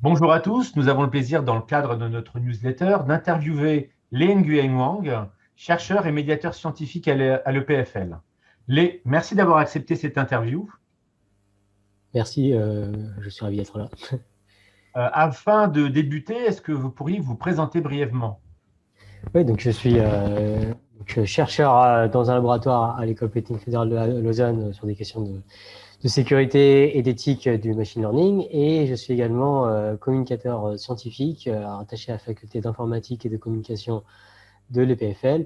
Bonjour à tous, nous avons le plaisir, dans le cadre de notre newsletter, d'interviewer Lê Nguyen Wang, chercheur et médiateur scientifique à l'EPFL. Lê, merci d'avoir accepté cette interview. Merci, je suis ravi d'être là. Afin de débuter, est-ce que vous pourriez vous présenter brièvement? Oui, donc je suis chercheur dans un laboratoire à l'École polytechnique fédérale de Lausanne sur des questions de sécurité et d'éthique du machine learning. Et je suis également communicateur scientifique rattaché à la faculté d'informatique et de communication de l'EPFL,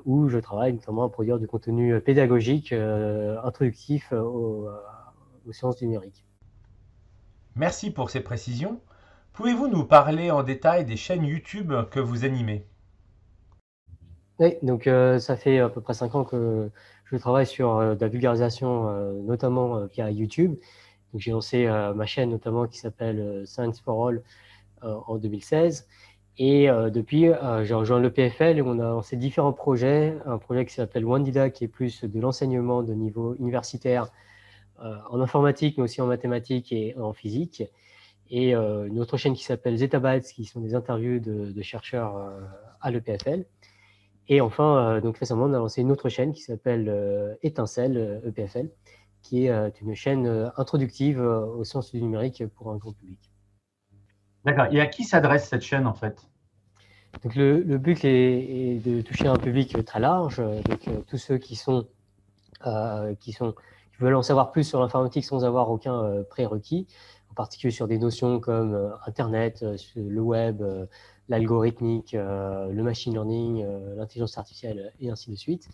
où je travaille notamment à produire du contenu pédagogique introductif aux sciences du numérique. Merci pour ces précisions. Pouvez-vous nous parler en détail des chaînes YouTube que vous animez? Oui, donc ça fait à peu près 5 ans que je travaille sur de la vulgarisation, notamment via YouTube. Donc j'ai lancé ma chaîne notamment qui s'appelle Science for All en 2016. Et depuis, j'ai rejoint le PFL et on a lancé différents projets. Un projet qui s'appelle Wandida, qui est plus de l'enseignement de niveau universitaire en informatique, mais aussi en mathématiques et en physique. Et une autre chaîne qui s'appelle Zetabytes, qui sont des interviews de chercheurs à l'EPFL. Et enfin, donc récemment, on a lancé une autre chaîne qui s'appelle Étincelle EPFL, qui est une chaîne introductive aux sciences du numérique pour un grand public. D'accord. Et à qui s'adresse cette chaîne en fait? Donc le but est de toucher un public très large, donc tous ceux qui veulent en savoir plus sur l'informatique sans avoir aucun prérequis, en particulier sur des notions comme Internet, le web, l'algorithmique, le machine learning, l'intelligence artificielle et ainsi de suite.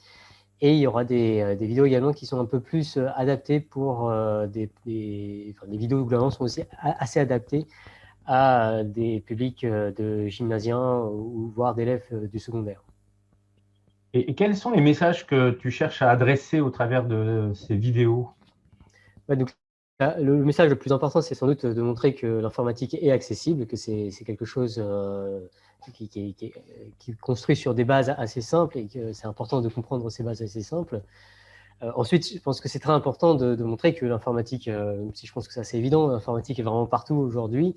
Et il y aura des vidéos également qui sont un peu plus adaptées pour enfin, les vidéos globalement sont aussi assez adaptées à des publics de gymnasiens ou voire d'élèves du secondaire. Et quels sont les messages que tu cherches à adresser au travers de ces vidéos? Ouais, donc, le message le plus important, c'est sans doute de montrer que l'informatique est accessible, que c'est quelque chose qui est construit sur des bases assez simples et que c'est important de comprendre ces bases assez simples. Ensuite, je pense que c'est très important de montrer que l'informatique, même si je pense que c'est assez évident, l'informatique est vraiment partout aujourd'hui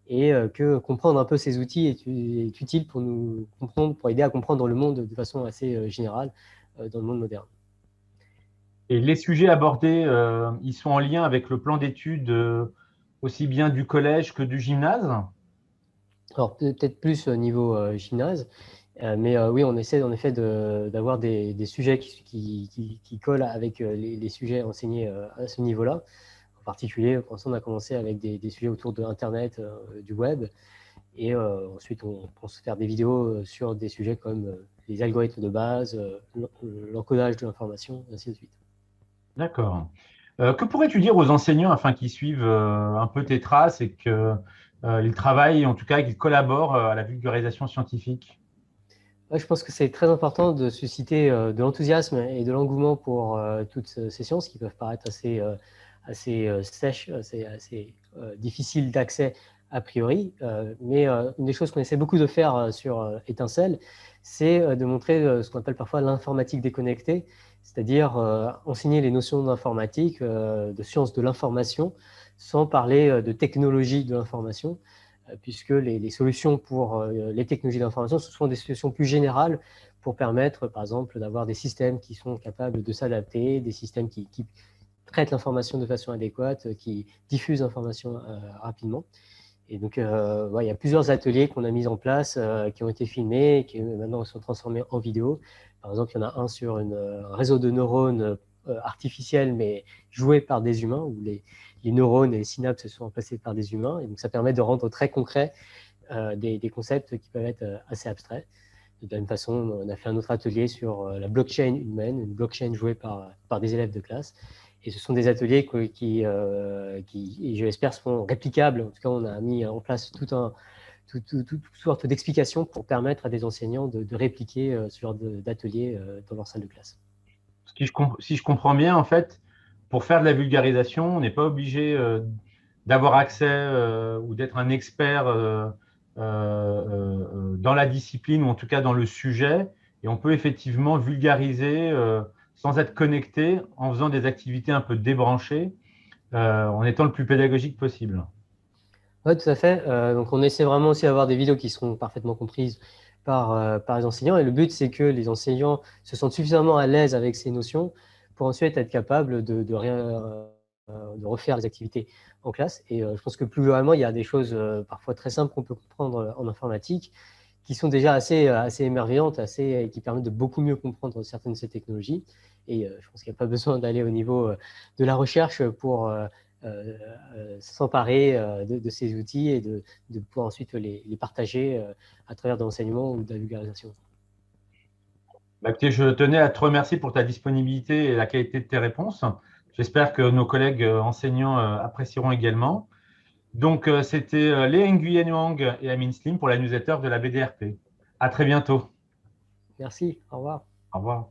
et que comprendre un peu ces outils est utile pour nous comprendre, pour aider à comprendre le monde de façon assez générale dans le monde moderne. Et les sujets abordés, ils sont en lien avec le plan d'études aussi bien du collège que du gymnase? Alors peut-être plus au niveau gymnase, mais oui, on essaie en effet d'avoir des sujets qui collent avec les sujets enseignés à ce niveau-là. En particulier, pour l'instant, on a commencé avec des sujets autour de Internet, du web, et ensuite on pense faire des vidéos sur des sujets comme les algorithmes de base, l'encodage de l'information, et ainsi de suite. D'accord. Que pourrais-tu dire aux enseignants afin qu'ils suivent un peu tes traces et qu'ils travaillent, en tout cas qu'ils collaborent à la vulgarisation scientifique? Ouais, je pense que c'est très important de susciter de l'enthousiasme et de l'engouement pour toutes ces sciences qui peuvent paraître assez sèches, assez difficiles d'accès a priori. Mais une des choses qu'on essaie beaucoup de faire sur Étincelle, c'est de montrer ce qu'on appelle parfois l'informatique déconnectée, c'est-à-dire enseigner les notions d'informatique, de sciences de l'information, sans parler de technologie de l'information, puisque les solutions pour les technologies d'information, ce sont des solutions plus générales pour permettre, par exemple, d'avoir des systèmes qui sont capables de s'adapter, des systèmes qui traitent l'information de façon adéquate, qui diffusent l'information rapidement. Et donc, ouais, il y a plusieurs ateliers qu'on a mis en place, qui ont été filmés et qui maintenant sont transformés en vidéo. Par exemple, il y en a un sur un réseau de neurones artificiels, mais joués par des humains, où les neurones et les synapses sont remplacés par des humains. Et donc, ça permet de rendre très concret des concepts qui peuvent être assez abstraits. De la même façon, on a fait un autre atelier sur la blockchain humaine, une blockchain jouée par des élèves de classe. Et ce sont des ateliers qui je l'espère, seront réplicables. En tout cas, on a mis en place toutes sortes d'explications pour permettre à des enseignants de répliquer ce genre d'ateliers dans leur salle de classe. Si je comprends bien, en fait, pour faire de la vulgarisation, on n'est pas obligé d'avoir accès ou d'être un expert dans la discipline ou en tout cas dans le sujet. Et on peut effectivement vulgariser sans être connecté en faisant des activités un peu débranchées, en étant le plus pédagogique possible. Oui, tout à fait. Donc, on essaie vraiment aussi d'avoir des vidéos qui seront parfaitement comprises par les enseignants. Et le but, c'est que les enseignants se sentent suffisamment à l'aise avec ces notions pour ensuite être capables de refaire les activités en classe. Et je pense que plus globalement, il y a des choses parfois très simples qu'on peut comprendre en informatique qui sont déjà assez émerveillantes, qui permettent de beaucoup mieux comprendre certaines de ces technologies. Et je pense qu'il n'y a pas besoin d'aller au niveau de la recherche pour s'emparer de ces outils et de pouvoir ensuite les partager à travers de l'enseignement ou de la vulgarisation. Bah, écoutez, je tenais à te remercier pour ta disponibilité et la qualité de tes réponses. J'espère que nos collègues enseignants apprécieront également. Donc, c'était Lé Nguyen Wang et Amin Slim pour la newsletter de la BDRP. À très bientôt. Merci, au revoir. Au revoir.